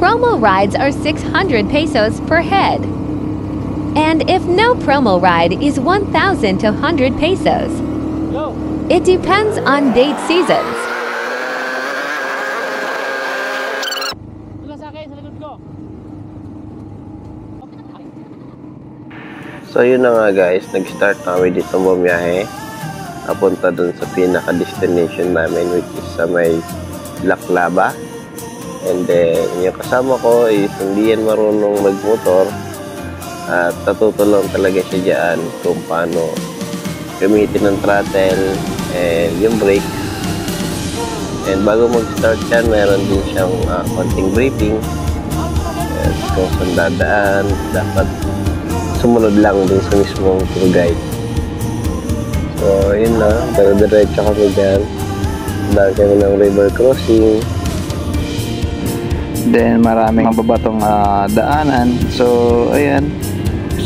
promo rides are 600 pesos per head. And if no promo ride is 1,000 to 100 pesos. It depends on date seasons. So yun na nga guys, nag-start kami dito bumiyahe. Napunta dun sa pinaka-destination namin, which is sa may Laclaba. And then yung kasama ko is hindi yan marunong magmotor. At natutulong talaga siya dyan kung paano gamitin ng throttle and yung brakes. And bago mag-start yan, meron din siyang konting briefing. And kung saan dadaan, dapat sumunod lang din sa mismong tour guide. So, yun na. Diretso kami dyan. Dahil kami ng river crossing. Then, maraming mababatong daanan. So, ayan.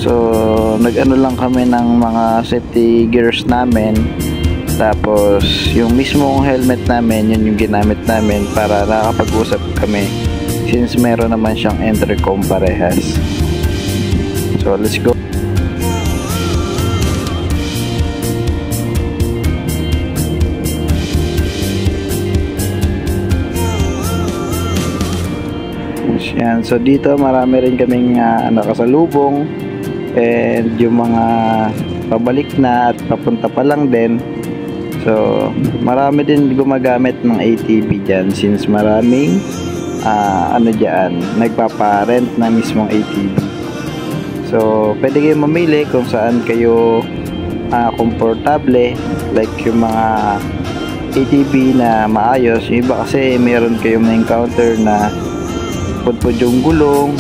So, nag-ano lang kami ng mga safety gears namin. Tapos, yung mismong helmet namin, yun yung ginamit namin para nakakapag-usap kami. Since meron naman siyang intercom parehas. So, let's go. Yan. So, dito marami rin kaming nakasalubong and yung mga pabalik na at papunta pa lang din. So, marami din gumagamit ng ATV dyan since maraming dyan, nagpapa-rent na mismong ATV. So, pwede kayo mamili kung saan kayo komportable, like yung mga ATV na maayos. Yung iba kasi meron kayong na-encounter na pudpud yung gulong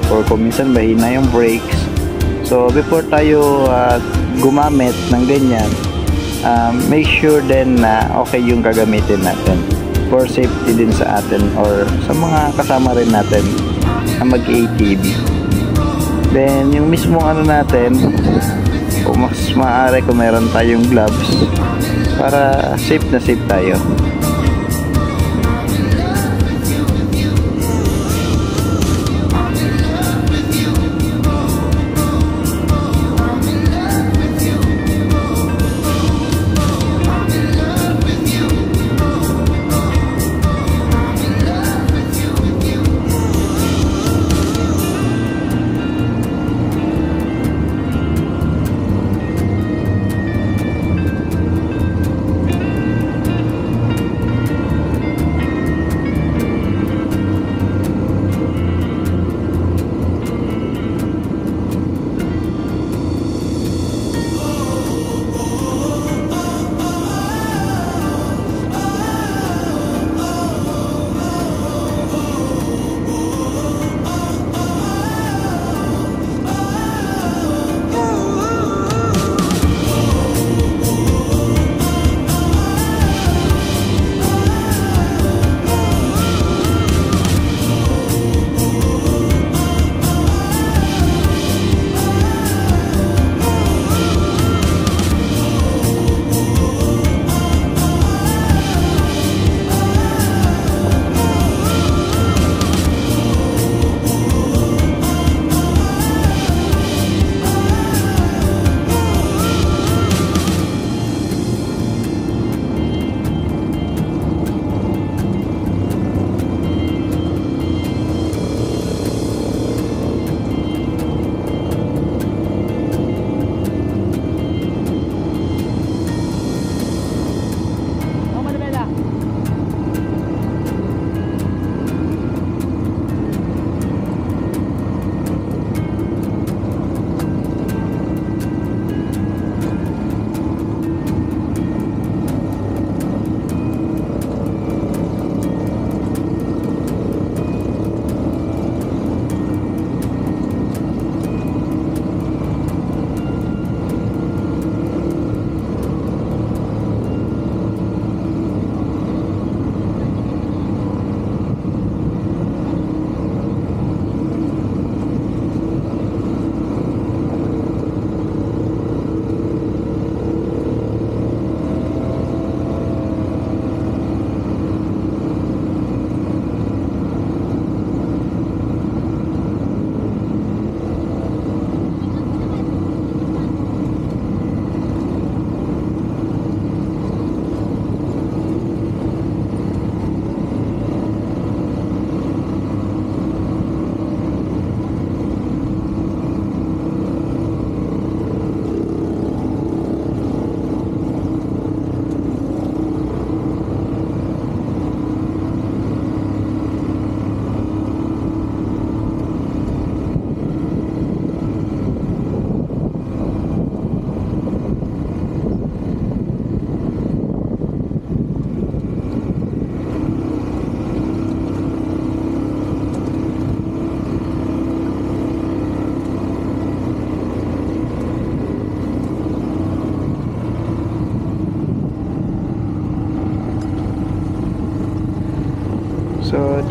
or kung minsan mahina yung brakes. So, before tayo gumamit ng ganyan, make sure din na okay yung gagamitin natin for safety din sa atin or sa mga kasama rin natin na mag-ATV. Then, yung mismong natin, kung mas maaari kung meron tayong gloves para safe na safe tayo.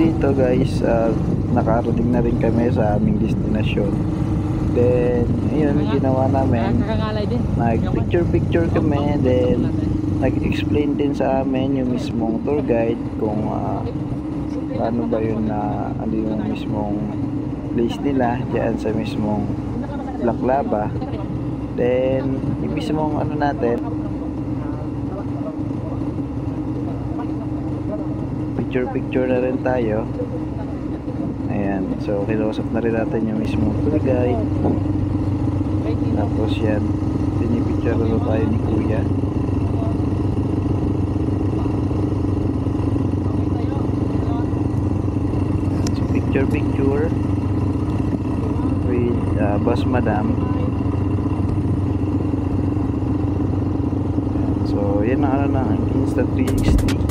dito guys, nakarating na rin kami sa aming destinasyon. Then, ayun, ginawa namin, nag-picture kami, then nag-explain din sa amin yung mismong tour guide kung paano ba yun na ano yung mismong place nila dyan sa mismong Laklaba. Then, yung mismong ano natin, picture na rin tayo. Ayan, so kinausap na rin natin yung mismong tour guide. Tapos yan, pinipicture na tayo ni Kuya. So picture with Boss Madam. So yan ang ano na Insta 360.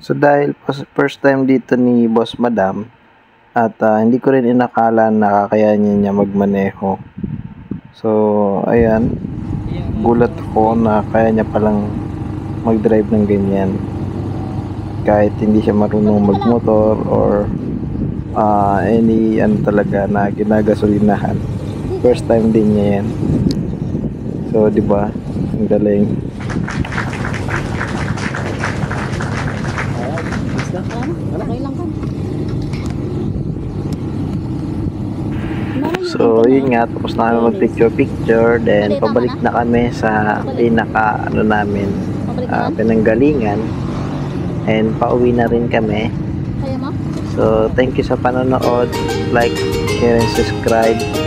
So dahil first time dito ni Boss Madam at hindi ko rin inakala na kakayanin niya magmaneho. So ayan, gulat ako na kaya niya palang mag-drive ng ganyan. Kahit hindi siya marunong magmotor or any ano talaga na ginagasolinahan. First time din niya yan. So di ba? Ang galing. So yun nga, tapos na kami mag-picture, then pabalik na kami sa pinaka ano namin, pinanggalingan, and pauwi na rin kami. So thank you sa panonood, like, share and subscribe.